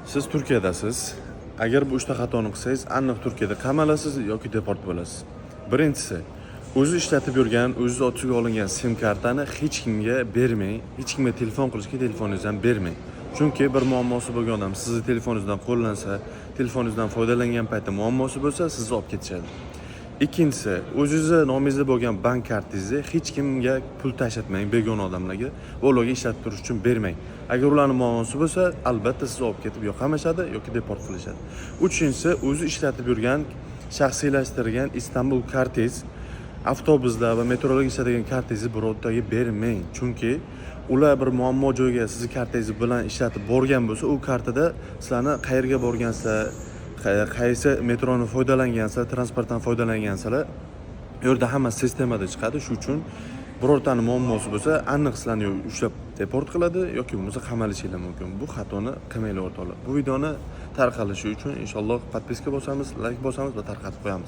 Siz Turkiyadasiz. Agar bu 3 ta xatoni qilsangiz, aniq Turkiyada qamalasiz yoki deport bo'lasiz. Birinchisi, o'zi ishlatib yurgan, o'zi otiga olingan SIM kartani hech kimga bermang, hech kimga telefon qilishga telefoningizdan bermang. Chunki bir muammosi bo'lgan odam sizni telefoningizdan qo'llansa, telefoningizdan foydalangan paytda muammosi bo'lsa, sizni olib ketishadi. Ikkinchisi, o'zingizni nomingizda bo'lgan bank kartangizni hech kimga pul tashlatmang, begona odamlarga va ularga ishlatib turish uchun bermang. Agar ularning muammosi bo'lsa, albatta sizni olib ketib yo qamashadi yoki deport qilishadi. Uchinchisi, o'zi ishlatib yurgan, shaxsiylashtirgan Istanbul kartangiz, avtobusda va metrolarda ishlatadigan kartangizni birovlarga bermang. Chunki ular bir muammo joyga sizni kartangiz bilan ishlatib borgan bo'lsa, u kartada sizlarni qayerga borgansizlar, qaysi metroni foydalangansizlar, transportdan foydalangansizlar, u yerda hamma sistemada chiqadi. Shuning uchun birortani muammosi bo'lsa, aniq sizlarni ushlab deport qiladi yoki bo'lmasa qamalishingiz mumkin. Bu xatoni qilmanglar o'rtoqlar. Bu videoni tarqalishi uchun inshaalloh podpiska bosamiz, like bosamiz va tarqatib qo'yamiz.